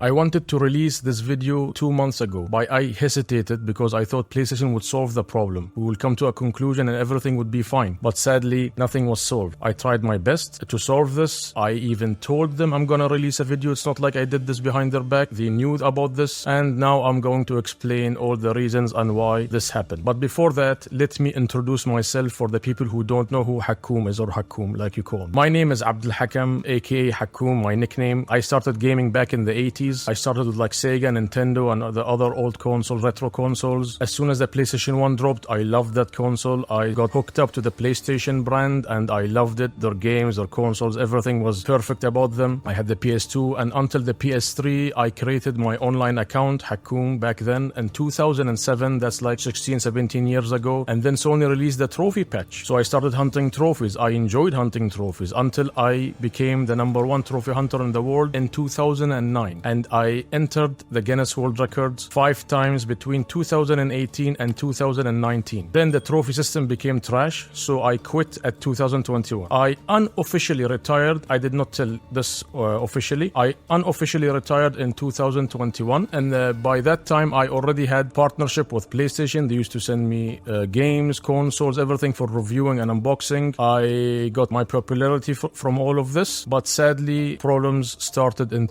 I wanted to release this video 2 months ago, but I hesitated because I thought PlayStation would solve the problem. We will come to a conclusion and everything would be fine. But sadly, nothing was solved. I tried my best to solve this. I even told them I'm gonna release a video. It's not like I did this behind their back. They knew about this. And now I'm going to explain all the reasons and why this happened. But before that, let me introduce myself for the people who don't know who Hakoom is, or Hakoom like you call him. My name is Abdul Hakam, aka Hakoom, my nickname. I started gaming back in the 80s. I started with like Sega, Nintendo, and the other old consoles, retro consoles. As soon as the PlayStation 1 dropped, I loved that console. I got hooked up to the PlayStation brand and I loved it. Their games, their consoles, everything was perfect about them. I had the PS2, and until the PS3, I created my online account, Hakoom, back then in 2007. That's like 16, 17 years ago. And then Sony released the trophy patch. So I started hunting trophies. I enjoyed hunting trophies until I became the #1 trophy hunter in the world in 2009. And I entered the Guinness World Records 5 times between 2018 and 2019. Then the trophy system became trash, so I quit at 2021. I unofficially retired. I did not tell this officially. I unofficially retired in 2021, and by that time I already had partnership with PlayStation. They used to send me games, consoles, everything for reviewing and unboxing. I got my popularity from all of this, but sadly problems started in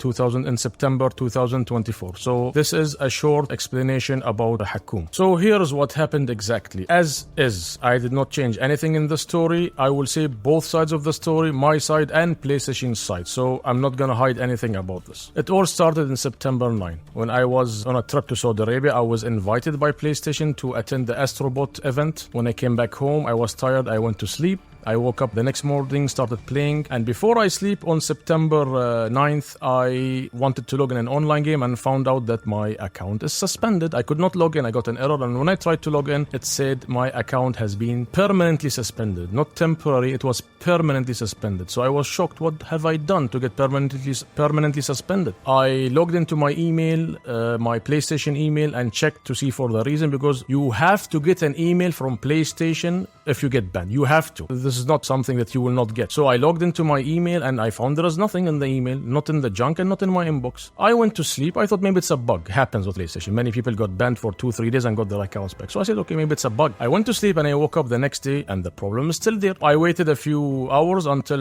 September 2024. So this is a short explanation about Hakoom. So here's what happened exactly. As is, I did not change anything in the story. I will say both sides of the story, my side and PlayStation's side. So I'm not gonna hide anything about this. It all started in September 9. When I was on a trip to Saudi Arabia, I was invited by PlayStation to attend the Astrobot event. When I came back home, I was tired. I went to sleep. I woke up the next morning, started playing, and before I sleep on September 9th, I wanted to log in an online game and found out that my account is suspended. I could not log in. I got an error, and when I tried to log in, it said my account has been permanently suspended. Not temporary, it was permanently suspended. So I was shocked. What have I done to get permanently suspended? I logged into my email, my PlayStation email, and checked to see for the reason, because you have to get an email from PlayStation if you get banned. You have to. This is not something that you will not get. So I logged into my email and I found there is nothing in the email, not in the junk and not in my inbox. I went to sleep. I thought maybe it's a bug. Happens with PlayStation. Many people got banned for 2-3 days and got their accounts back. So I said, okay, maybe it's a bug. I went to sleep and I woke up the next day and the problem is still there. I waited a few hours until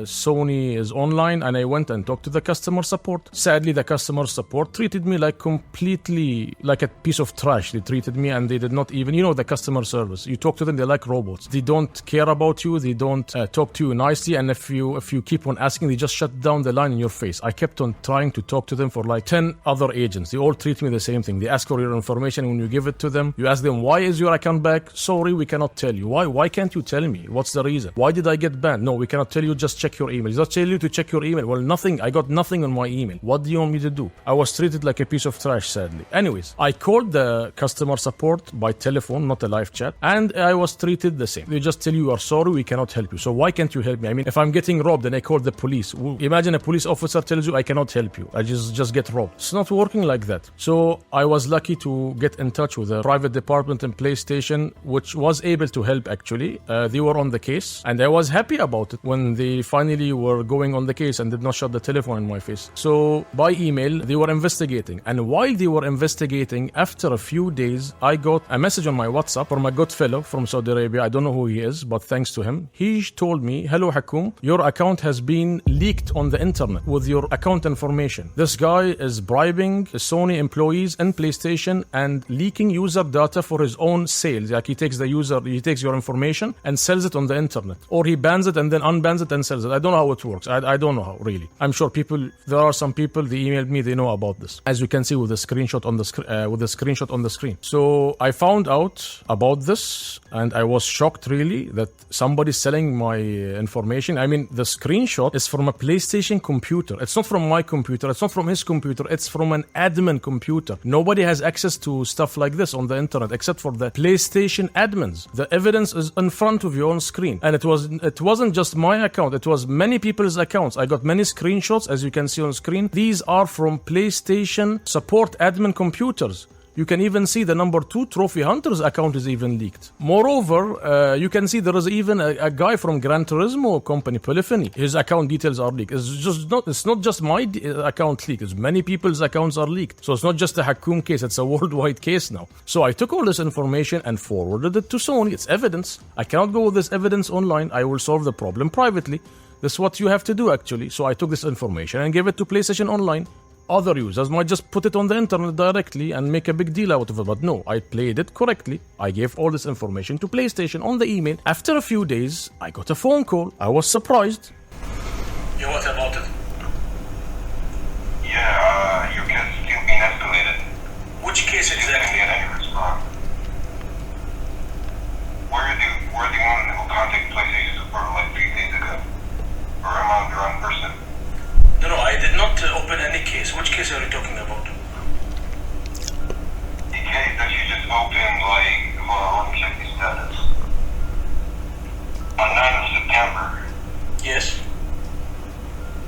Sony is online, and I went and talked to the customer support. Sadly, the customer support treated me like completely like a piece of trash. They treated me, and they did not even, the customer service. You talk to them, they're like robots. They don't care about you. They don't talk to you nicely, and if you keep on asking, they just shut down the line in your face. I kept on trying to talk to them for like 10 other agents. They all treat me the same thing. They ask for your information. When you give it to them, you ask them, why is your account back? Sorry, we cannot tell you. Why can't you tell me? What's the reason? Why did I get banned? No, we cannot tell you. Just check your email. Just tell you to check your email. Well, nothing. I got nothing on my email. What do you want me to do? I was treated like a piece of trash, sadly. Anyways, I called the customer support by telephone, not a live chat, and I was treated the same. They just tell you are sorry, we cannot help you. So why can't you help me? I mean, if I'm getting robbed and I call the police, imagine a police officer tells you I cannot help you. I just get robbed. It's not working like that. So I was lucky to get in touch with a private department in PlayStation, which was able to help actually. They were on the case, and I was happy about it when they finally were going on the case and did not shut the telephone in my face. So by email, they were investigating. And while they were investigating, after a few days, I got a message on my WhatsApp from a good fellow from Saudi Arabia. I don't know who he is, but thanks to him, he told me, hello Hakoom, your account has been leaked on the internet with your account information. This guy is bribing Sony employees and PlayStation and leaking user data for his own sales. Like he takes your information and sells it on the internet, or he bans it and then unbans it and sells it. I don't know how it works. I don't know how, really. I'm sure there are some people, they emailed me, they know about this, as you can see with the screenshot on the screen. So I found out about this and I was shocked really that somebody's selling my information. I mean, the screenshot is from a PlayStation computer. It's not from my computer. It's not from his computer. It's from an admin computer. Nobody has access to stuff like this on the internet except for the PlayStation admins. The evidence is in front of you on screen. And it wasn't just my account. It was many people's accounts. I got many screenshots, as you can see on screen. These are from PlayStation support admin computers. You can even see the number 2 Trophy Hunter's account is even leaked. Moreover, you can see there is even a guy from Gran Turismo company, Polyphony. His account details are leaked. It's not just my account leaked. It's many people's accounts are leaked. So it's not just a Hakoom case. It's a worldwide case now. So I took all this information and forwarded it to Sony. It's evidence. I cannot go with this evidence online. I will solve the problem privately. This is what you have to do, actually. So I took this information and gave it to PlayStation Online. Other users might just put it on the internet directly and make a big deal out of it, but no, I played it correctly. I gave all this information to PlayStation on the email. After a few days, I got a phone call. I was surprised. Yeah, what about it? Yeah, your case is still being escalated. Which case You exactly? didn't get any response. We're the one who contacted PlayStation support like 3 days ago. Or am I the wrong person? No, I did not open any case. Which case are you talking about? The case that you just opened, like, hold on, let me check the status. On 9th of September. Yes.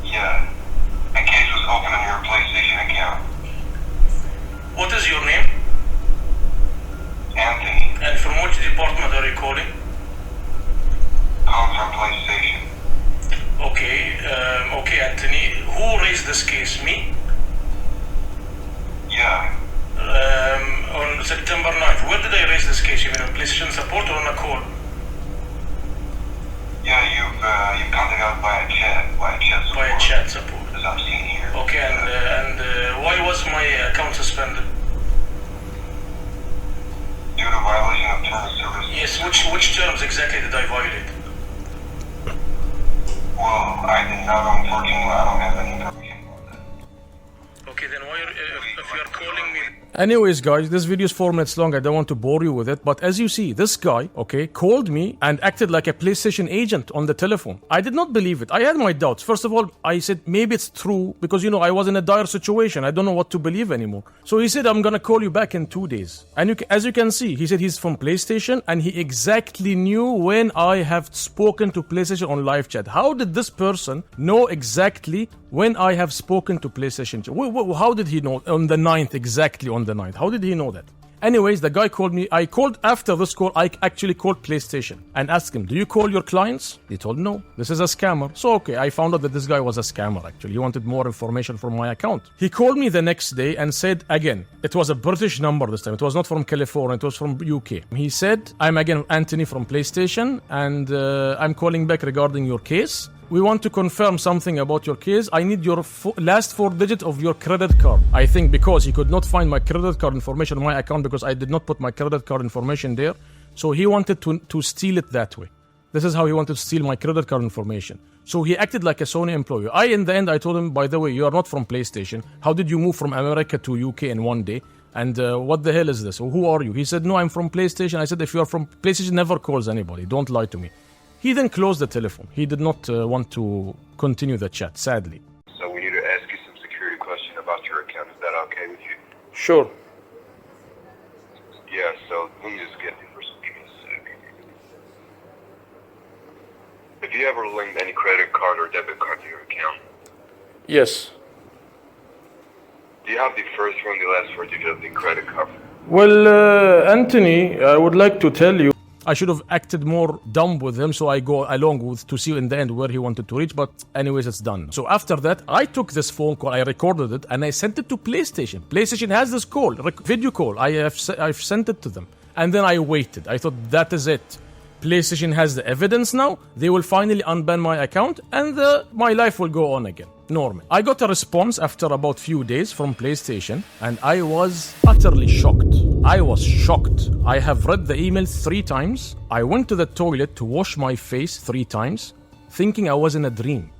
Yeah. A case was opened on your PlayStation account. What is your name? Anthony, And from which department are you calling? calling from PlayStation. Okay, Anthony. Who raised this case? Me? Yeah. On September 9th. Where did I raise this case? You mean on PlayStation support or on a call? Yeah, you've contacted us via chat support. By chat support. As I'm seeing here. Okay, and why was my account suspended? Due to violation of terms of service. Yes, which terms exactly did I violate? Well, I did not, unfortunately, I don't have any information on that. Okay, then why, if you are calling me... Anyways, guys, this video is 4 minutes long. I don't want to bore you with it. But as you see, this guy, okay, called me and acted like a PlayStation agent on the telephone. I did not believe it. I had my doubts. First of all, I said, maybe it's true because, you know, I was in a dire situation. I don't know what to believe anymore. So he said, I'm going to call you back in 2 days. And as you can see, he said he's from PlayStation and he exactly knew when I have spoken to PlayStation on live chat. How did this person know exactly when I have spoken to PlayStation? How did he know on the 9th, exactly on the 9th? How did he know that? Anyways, the guy called me. I called after this call. I actually called PlayStation and asked him, do you call your clients? He told no, this is a scammer. So okay, I found out that this guy was a scammer actually. He wanted more information from my account. He called me the next day and said again, it was a British number this time. It was not from California, it was from UK. He said, I'm again Anthony from PlayStation and I'm calling back regarding your case. We want to confirm something about your case. I need your last 4 digits of your credit card. I think because he could not find my credit card information on my account because I did not put my credit card information there. So he wanted to steal it that way. This is how he wanted to steal my credit card information. So he acted like a Sony employee. In the end, I told him, by the way, you are not from PlayStation. How did you move from America to UK in 1 day? And what the hell is this? Who are you? He said, no, I'm from PlayStation. I said, if you are from PlayStation, never calls anybody. Don't lie to me. He then closed the telephone. He did not want to continue the chat, sadly. So we need to ask you some security questions about your account. Is that okay with you? Sure. Yeah, so let me just get you for some sec. Have you ever linked any credit card or debit card to your account? Yes. Do you have the first or the last 4 digits of the credit card? Well, Anthony, I would like to tell you, I should have acted more dumb with him, so I go along with to see in the end where he wanted to reach, but anyways, it's done. So after that, I took this phone call, I recorded it, and I sent it to PlayStation. PlayStation has this call, video call. I've sent it to them. And then I waited. I thought, that is it. PlayStation has the evidence now. They will finally unban my account, and my life will go on again. Normal. I got a response after about few days from PlayStation, and I was utterly shocked. I was shocked. I have read the email 3 times. I went to the toilet to wash my face 3 times, thinking I was in a dream.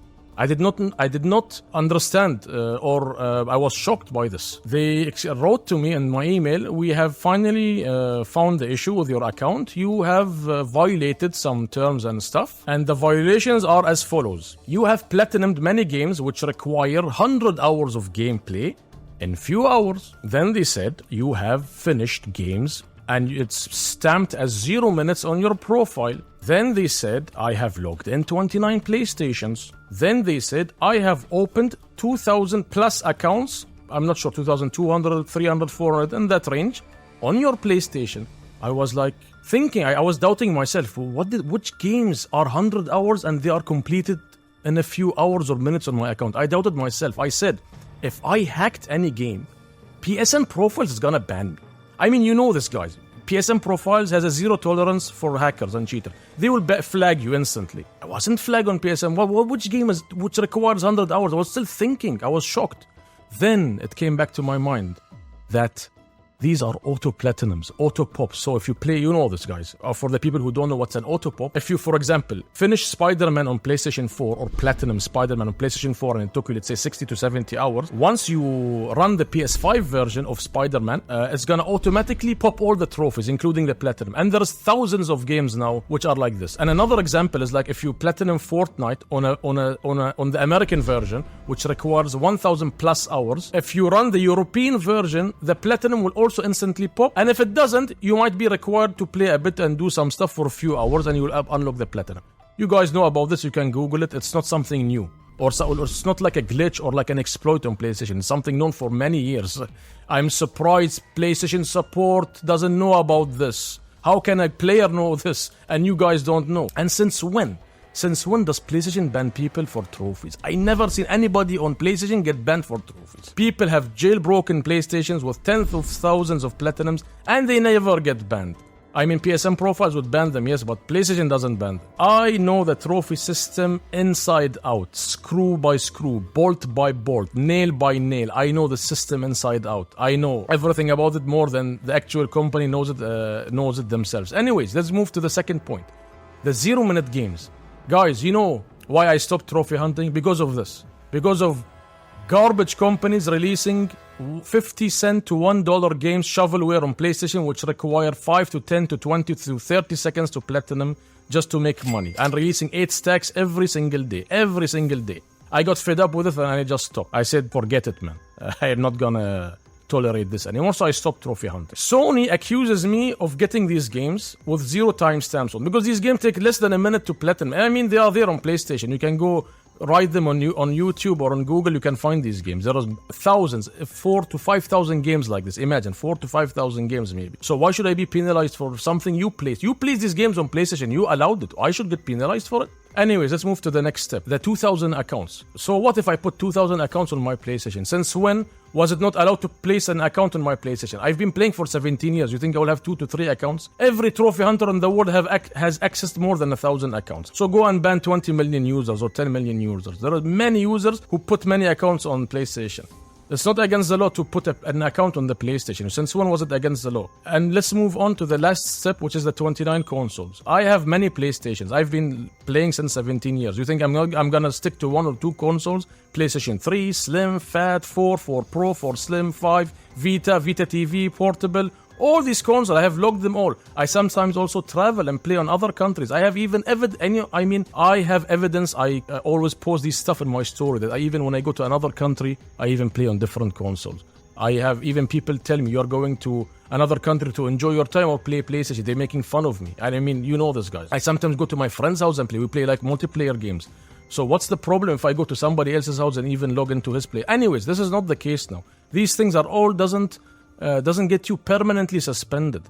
I did not understand or I was shocked by this. They wrote to me in my email, we have finally found the issue with your account. You have violated some terms and stuff. And the violations are as follows. You have platinumed many games which require 100 hours of gameplay in few hours. Then they said you have finished games and it's stamped as 0 minutes on your profile. Then they said, I have logged in 29 PlayStations. Then they said, I have opened 2,000 plus accounts I'm not sure, 2,200, 300, 400, in that range, on your PlayStation, I was like thinking, I was doubting myself, which games are 100 hours and they are completed in a few hours or minutes on my account? I doubted myself. I said, if I hacked any game, PSN Profiles is gonna ban me. I mean, you know this, guys. PSN Profiles has a zero tolerance for hackers and cheaters. They will flag you instantly. I wasn't flagged on PSN. Which game which requires 100 hours? I was still thinking. I was shocked. Then it came back to my mind that these are auto platinums, auto pops. So if you play, you know this, guys. For the people who don't know what's an auto pop, if you, for example, finish Spider-Man on PlayStation 4 or platinum Spider-Man on PlayStation 4 and it took you, let's say, 60 to 70 hours, once you run the PS5 version of Spider-Man, it's gonna automatically pop all the trophies, including the platinum. And there's thousands of games now which are like this. And another example is like if you platinum Fortnite on the American version, which requires 1,000 plus hours. If you run the European version, the platinum will also instantly pop, and if it doesn't, you might be required to play a bit and do some stuff for a few hours and you will unlock the platinum. You guys know about this, you can Google it. It's not something new, or it's not like a glitch or like an exploit on PlayStation. It's something known for many years. I'm surprised PlayStation support doesn't know about this. How can a player know this and you guys don't know? And since when? Since when does PlayStation ban people for trophies? I never seen anybody on PlayStation get banned for trophies. People have jailbroken PlayStations with tens of thousands of platinums and they never get banned. I mean, PSN Profiles would ban them, yes, but PlayStation doesn't ban them. I know the trophy system inside out, screw by screw, bolt by bolt, nail by nail. I know the system inside out. I know everything about it more than the actual company knows it themselves. Anyways, let's move to the second point. The 0-minute games. Guys, you know why I stopped trophy hunting? Because of this. Because of garbage companies releasing 50 cent to $1 games shovelware on PlayStation, which require 5 to 10 to 20 to 30 seconds to platinum just to make money. And releasing 8 stacks every single day. Every single day. I got fed up with it and I just stopped. I said, forget it, man. I am not gonna tolerate this anymore, so I stopped trophy hunting. Sony accuses me of getting these games with 0 timestamps on, because these games take less than a minute to platinum. I mean, they are there on PlayStation. You can go write them on YouTube or on Google. You can find these games. There are thousands, 4,000 to 5,000 games like this. Imagine 4,000 to 5,000 games maybe. So why should I be penalized for something you placed? You placed these games on PlayStation. You allowed it. I should get penalized for it. Anyways, let's move to the next step. The 2,000 accounts. So what if I put 2,000 accounts on my PlayStation? Since when was it not allowed to place an account on my PlayStation? I've been playing for 17 years. You think I will have 2 to 3 accounts? Every trophy hunter in the world has accessed more than 1,000 accounts. So go and ban 20 million users or 10 million users. There are many users who put many accounts on PlayStation. It's not against the law to put an account on the PlayStation. Since when was it against the law? And let's move on to the last step, which is the 29 consoles. I have many PlayStations. I've been playing since 17 years. You think I'm gonna stick to 1 or 2 consoles? PlayStation 3, Slim, Fat, 4 Pro, 4 Slim, 5, Vita TV, Portable. All these consoles, I have logged them all. I sometimes also travel and play on other countries. I have even I have evidence. I always post this stuff in my story that when when I go to another country, I even play on different consoles. I have even people tell me, you're going to another country to enjoy your time or play PlayStation. They're making fun of me. And I mean, you know this, guys. I sometimes go to my friend's house and play. We play like multiplayer games. So what's the problem if I go to somebody else's house and even log into his play? Anyways, this is not the case now. These things are all doesn't get you permanently suspended.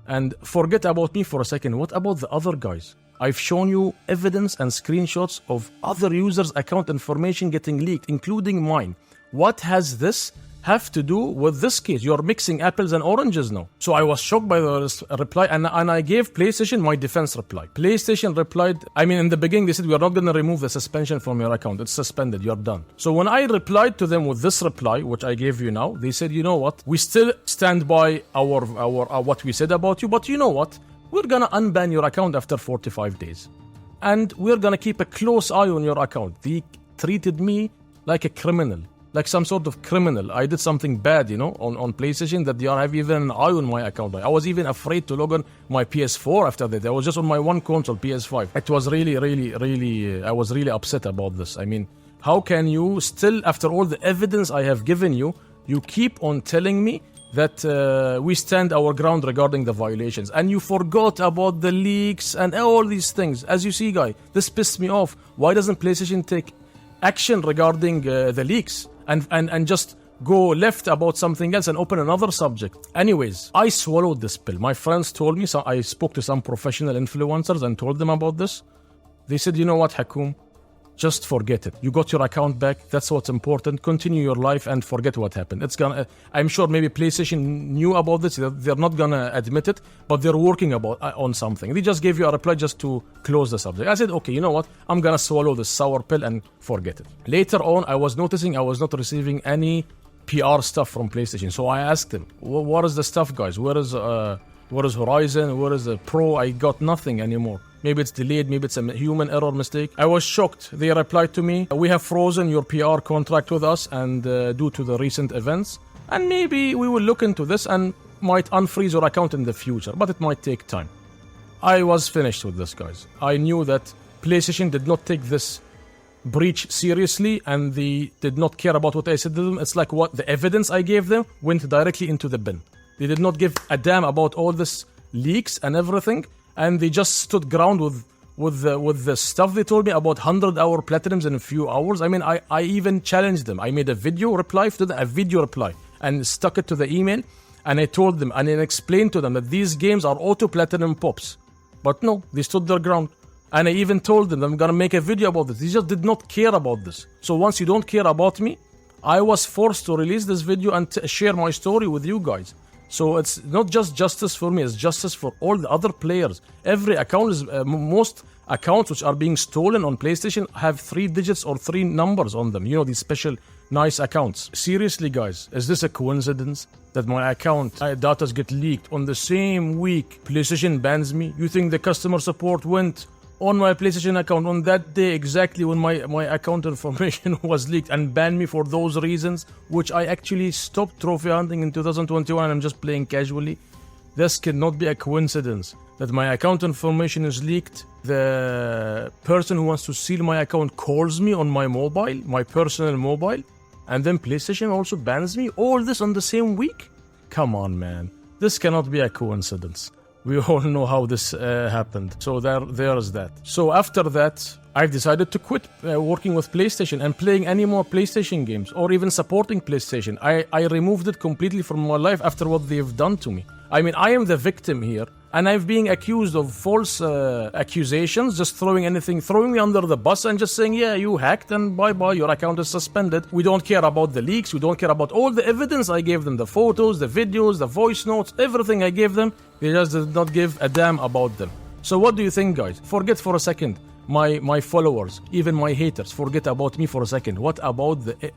And forget about me for a second. What about the other guys? I've shown you evidence and screenshots of other users' account information getting leaked, including mine. What has this have to do with this case? You're mixing apples and oranges now. So I was shocked by the reply, and I gave PlayStation my defense reply. PlayStation replied, in the beginning they said, we are not going to remove the suspension from your account. It's suspended. You're done. So when I replied to them with this reply, which I gave you now, they said, you know what? We still stand by our what we said about you, but you know what? We're going to unban your account after 45 days. And we're going to keep a close eye on your account. They treated me like a criminal. Like some sort of criminal. I did something bad, on PlayStation, that they have even an eye on my account. I was even afraid to log on my PS4 after that. I was just on my one console, PS5. It was really, I was really upset about this. How can you still, after all the evidence I have given you, you keep on telling me that we stand our ground regarding the violations, and you forgot about the leaks and all these things. As you see, guy, this pissed me off. Why doesn't PlayStation take action regarding the leaks and just go left about something else and open another subject. Anyways, I swallowed this pill. My friends told me, so I spoke to some professional influencers and told them about this. They said, you know what, Hakoom? Just forget it. You got your account back. That's what's important. Continue your life and forget what happened. I'm sure maybe PlayStation knew about this. They're not gonna admit it, but they're working on something. They just gave you a reply just to close the subject. I said, okay, you know what? I'm gonna swallow this sour pill and forget it. Later on, I was noticing I was not receiving any PR stuff from PlayStation. So I asked them, what is the stuff, guys? Where is Horizon? Where is the Pro? I got nothing anymore. Maybe it's delayed, maybe it's a human error mistake. I was shocked. They replied to me, we have frozen your PR contract with us and due to the recent events. And maybe we will look into this and might unfreeze your account in the future, but it might take time. I was finished with this, guys. I knew that PlayStation did not take this breach seriously and they did not care about what I said to them. It's like what the evidence I gave them went directly into the bin. They did not give a damn about all this leaks and everything. And they just stood ground with the stuff they told me about 100-hour platinums in a few hours. I mean, I even challenged them. I made a video reply to them, and stuck it to the email. And I told them and I explained to them that these games are auto platinum pops. But no, they stood their ground. And I even told them I'm gonna make a video about this. They just did not care about this. So once you don't care about me, I was forced to release this video and share my story with you guys. So it's not just justice for me, it's justice for all the other players. Every account is, most accounts which are being stolen on PlayStation have 3 digits or 3 numbers on them. You know, these special nice accounts. Seriously, guys, is this a coincidence that my account data get leaked on the same week PlayStation bans me? You think the customer support went on my PlayStation account on that day exactly when my account information was leaked and banned me for those reasons, which I actually stopped trophy hunting in 2021 and I'm just playing casually? This cannot be a coincidence that my account information is leaked. The person who wants to steal my account calls me on my mobile, my personal mobile, and then PlayStation also bans me. All this on the same week? Come on, man. This cannot be a coincidence. We all know how this happened. So there is that. So after that, I've decided to quit working with PlayStation and playing any more PlayStation games or even supporting PlayStation. I removed it completely from my life after what they've done to me. I mean, I am the victim here and I'm being accused of false accusations, just throwing me under the bus and just saying, yeah, you hacked and bye-bye, your account is suspended. We don't care about the leaks. We don't care about all the evidence I gave them, the photos, the videos, the voice notes, everything I gave them. They just did not give a damn about them. So what do you think, guys? Forget for a second my followers, even my haters. Forget about me for a second. What about the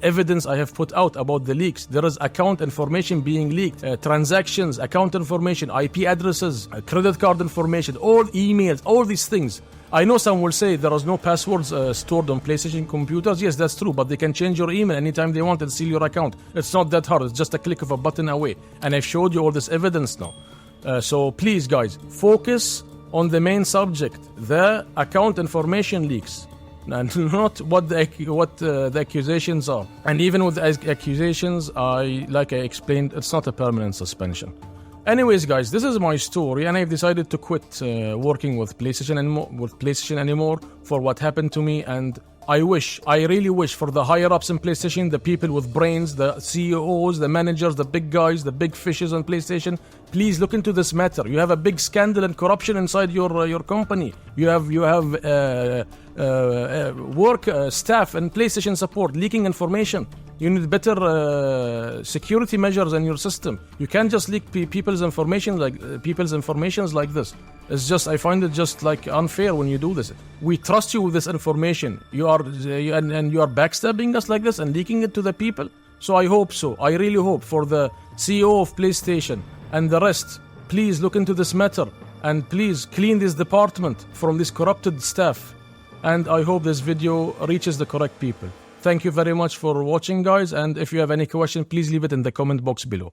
evidence I have put out about the leaks? There is account information being leaked, transactions, account information, IP addresses, credit card information, all emails, all these things. I know some will say there is no passwords stored on PlayStation computers. Yes, that's true, but they can change your email anytime they want and steal your account. It's not that hard. It's just a click of a button away. And I've showed you all this evidence now. So please, guys, focus on the main subject, the account information leaks, and not what the accusations are. And even with the accusations, like I explained, it's not a permanent suspension. Anyways, guys, this is my story, and I've decided to quit working with PlayStation anymore for what happened to me. And I really wish for the higher ups in PlayStation, the people with brains, the CEOs, the managers, the big guys, the big fishes on PlayStation, please look into this matter. You have a big scandal and corruption inside your company. You have work staff and PlayStation support leaking information. You need better security measures in your system. You can't just leak people's information like this. It's just, I find it just like unfair when you do this. We trust you with this information. You are backstabbing us like this and leaking it to the people. So I hope so. I really hope for the CEO of PlayStation and the rest. Please look into this matter and please clean this department from this corrupted staff. And I hope this video reaches the correct people. Thank you very much for watching, guys, and if you have any question, please leave it in the comment box below.